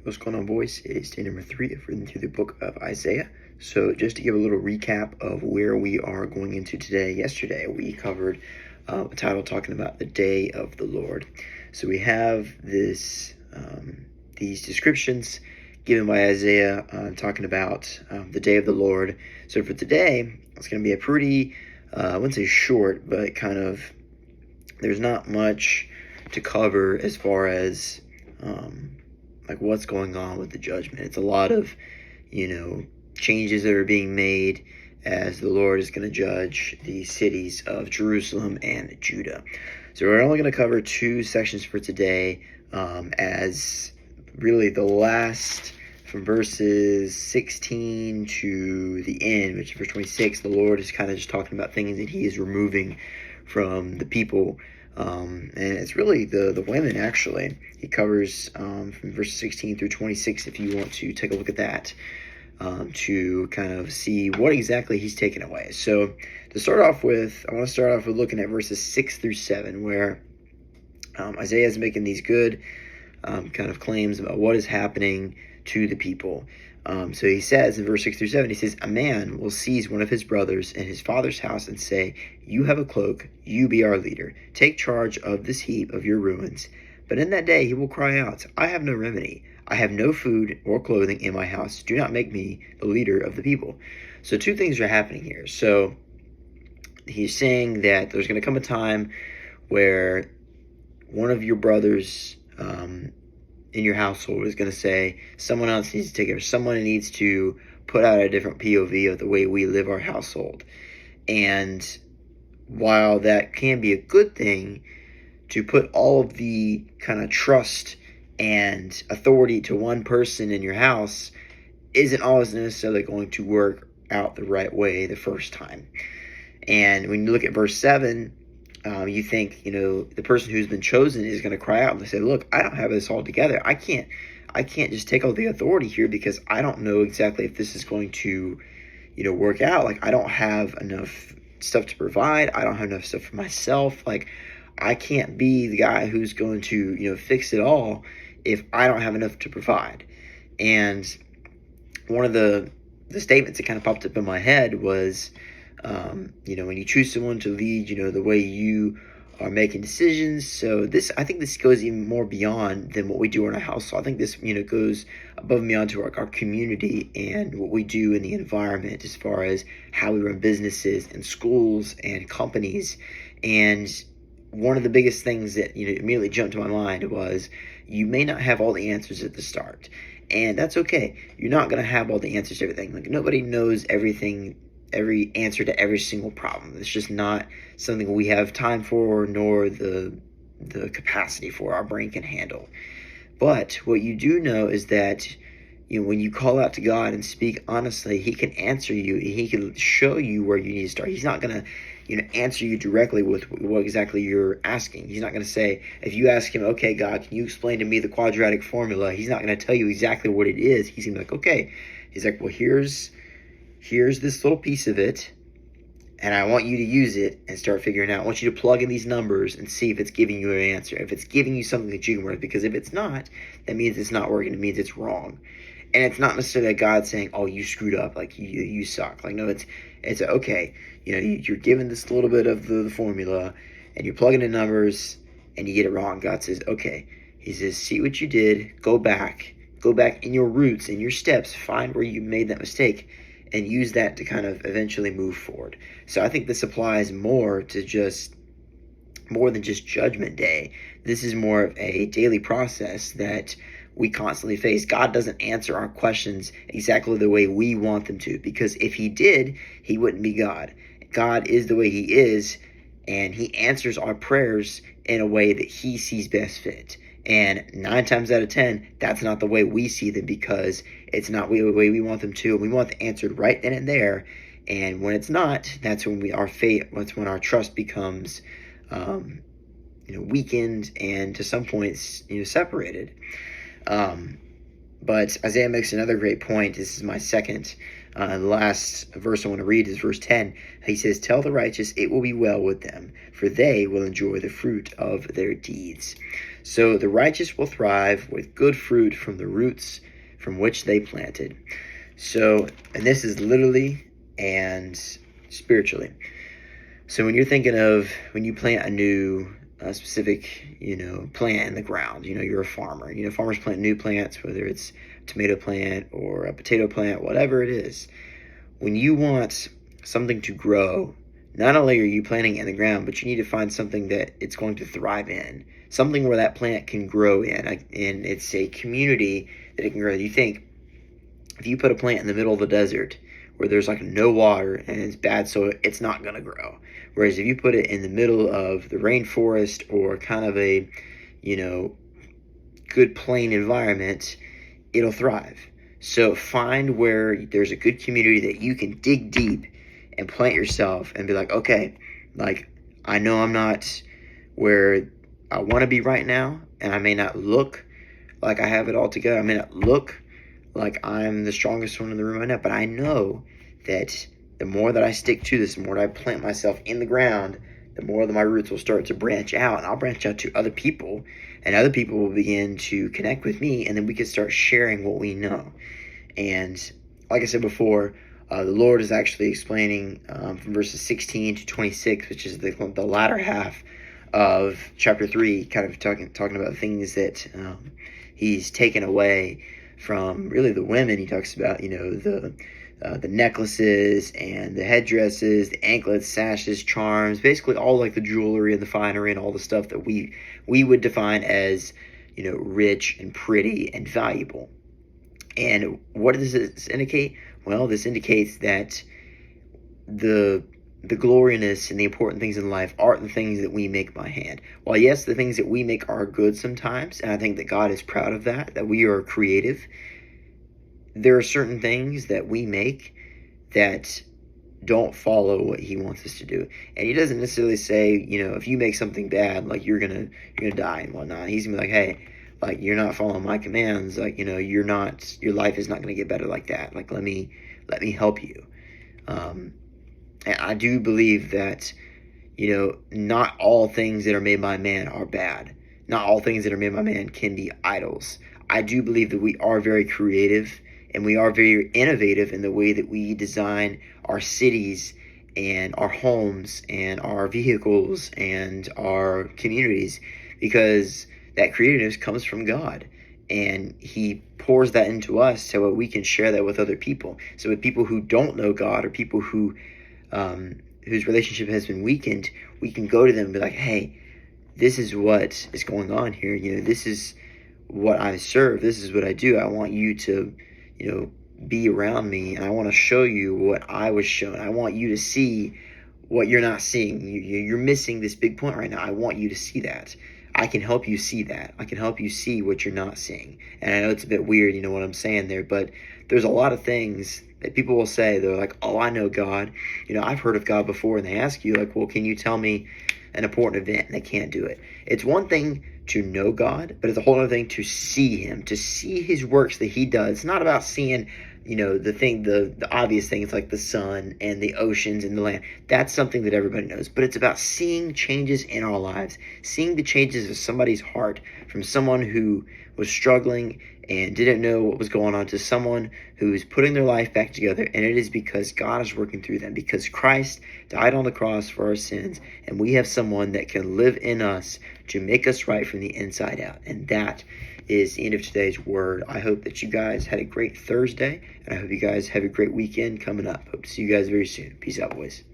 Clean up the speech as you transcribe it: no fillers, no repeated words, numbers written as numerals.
What's going on, boys? It's day number 3 of reading through the book of Isaiah. So just to give a little recap of where we are going into today. Yesterday we covered a title talking about the day of the Lord. So we have these descriptions given by Isaiah talking about the day of the Lord. So for today, it's going to be a pretty, I wouldn't say short, but kind of, there's not much to cover as far as like what's going on with the judgment. It's a lot of, changes that are being made as the Lord is going to judge the cities of Jerusalem and Judah. So we're only going to cover 2 sections for today, as really the last, from verses 16 to the end, which is verse 26, the Lord is kind of just talking about things that he is removing from the people. And it's really the women, actually. He covers from verse 16 through 26, if you want to take a look at that, to kind of see what exactly he's taken away. So to start off with, I want to start off with looking at verses 6 through 7, where Isaiah is making these good kind of claims about what is happening to the people. So he says in verse 6 through 7, he says, "A man will seize one of his brothers in his father's house and say, 'You have a cloak, you be our leader. Take charge of this heap of your ruins.' But in that day he will cry out, 'I have no remedy. I have no food or clothing in my house. Do not make me the leader of the people.'" So 2 things are happening here. So he's saying that there's going to come a time where one of your brothers in your household is going to say, someone else needs to take care. Someone needs to put out a different POV of the way we live our household. And while that can be a good thing, to put all of the kind of trust and authority to one person in your house isn't always necessarily going to work out the right way the first time. And when you look at verse 7, you think, the person who's been chosen is going to cry out and say, "Look, I don't have this all together. I can't just take all the authority here because I don't know exactly if this is going to, work out. Like, I don't have enough stuff to provide. I don't have enough stuff for myself. Like, I can't be the guy who's going to, fix it all if I don't have enough to provide." And one of the statements that kind of popped up in my head was, when you choose someone to lead, the way you are making decisions. So I think this goes even more beyond than what we do in our house. So I think this, goes above and beyond to our community and what we do in the environment as far as how we run businesses and schools and companies. And one of the biggest things that, immediately jumped to my mind was, you may not have all the answers at the start. And that's okay. You're not going to have all the answers to everything. Like, nobody knows everything, every answer to every single problem. It's just not something we have time for, nor the capacity for our brain can handle. But what you do know is that, when you call out to God and speak honestly, he can answer you. He can show you where you need to start. He's not going to, answer you directly with what exactly you're asking. He's not going to say, if you ask him, "Okay, God, can you explain to me the quadratic formula?" He's not going to tell you exactly what it is. He's going to be like, "Okay." He's like, "Well, here's this little piece of it, and I want you to use it and start figuring out. I want you to plug in these numbers and see if it's giving you an answer, if it's giving you something that you can work with, because if it's not, that means it's not working. It means it's wrong." And it's not necessarily God saying, "Oh, you screwed up, like you suck." Like, no, it's okay. You're given this little bit of the formula, and you're plugging in numbers, and you get it wrong. God says, "Okay." He says, "See what you did. Go back in your roots, in your steps, find where you made that mistake, and use that to kind of eventually move forward." So I think this applies more than just Judgment Day. This is more of a daily process that we constantly face. God doesn't answer our questions exactly the way we want them to, because if he did, he wouldn't be God. God is the way he is, and he answers our prayers in a way that he sees best fit. And 9 times out of 10, that's not the way we see them, because it's not the way we want them to. We want the answered right then and there. And when it's not, that's when that's when our trust becomes, weakened and to some points, separated. But Isaiah makes another great point. This is my second. The last verse I want to read is verse 10. He says, "Tell the righteous it will be well with them, for they will enjoy the fruit of their deeds." So the righteous will thrive with good fruit from the roots from which they planted. So, and this is literally and spiritually. So when you're thinking of when you plant a new specific, plant in the ground, you're a farmer. Farmers plant new plants, whether it's a tomato plant or a potato plant, whatever it is. When you want something to grow, not only are you planting it in the ground, but you need to find something that it's going to thrive in, something where that plant can grow in, and it's a community that it can grow. You think, if you put a plant in the middle of the desert where there's like no water and it's bad soil, it's not going to grow. Whereas if you put it in the middle of the rainforest or kind of a, good plain environment, it'll thrive. So find where there's a good community that you can dig deep and plant yourself and be like, okay, like I know I'm not where I want to be right now, and I may not look like I have it all together. I may not look like I'm the strongest one in the room right now, but I know that the more that I stick to this, the more that I plant myself in the ground, the more that my roots will start to branch out, and I'll branch out to other people, and other people will begin to connect with me, and then we can start sharing what we know. And like I said before, the Lord is actually explaining from verses 16 to 26, which is the latter half of chapter 3, kind of talking about things that he's taken away from really the women. He talks about, the necklaces and the headdresses, the anklets, sashes, charms, basically all like the jewelry and the finery and all the stuff that we would define as, rich and pretty and valuable. And what does this indicate? Well, this indicates that the glorioususness and the important things in life aren't the things that we make by hand. While yes, the things that we make are good sometimes, and I think that God is proud of that we are creative, there are certain things that we make that don't follow what he wants us to do. And he doesn't necessarily say, if you make something bad, like you're gonna die and whatnot. He's gonna be like, hey, like you're not following my commands, like, your life is not gonna get better like that. Like let me help you. And I do believe that, not all things that are made by man are bad. Not all things that are made by man can be idols. I do believe that we are very creative and we are very innovative in the way that we design our cities and our homes and our vehicles and our communities, because that creativeness comes from God. And he pours that into us so that we can share that with other people. So with people who don't know God or people who whose relationship has been weakened, we can go to them and be like, hey, this is what is going on here. This is what I serve. This is what I do. I want you to, be around me, and I want to show you what I was shown. I want you to see what you're not seeing. You're missing this big point right now. I want you to see that. I can help you see that. I can help you see what you're not seeing. And I know it's a bit weird, what I'm saying there, but there's a lot of things that people will say. They're like, oh, I know God. I've heard of God before. And they ask you, like, well, can you tell me an important event? And they can't do it. It's one thing to know God, but it's a whole other thing to see him, to see his works that he does. It's not about seeing, the obvious things like the sun and the oceans and the land. That's something that everybody knows. But it's about seeing changes in our lives, seeing the changes of somebody's heart, from someone who was struggling and didn't know what was going on to someone who's putting their life back together. And it is because God is working through them, because Christ died on the cross for our sins, and we have someone that can live in us to make us right from the inside out. And that is the end of today's word. I hope that you guys had a great Thursday, and I hope you guys have a great weekend coming up. Hope to see you guys very soon. Peace out, boys.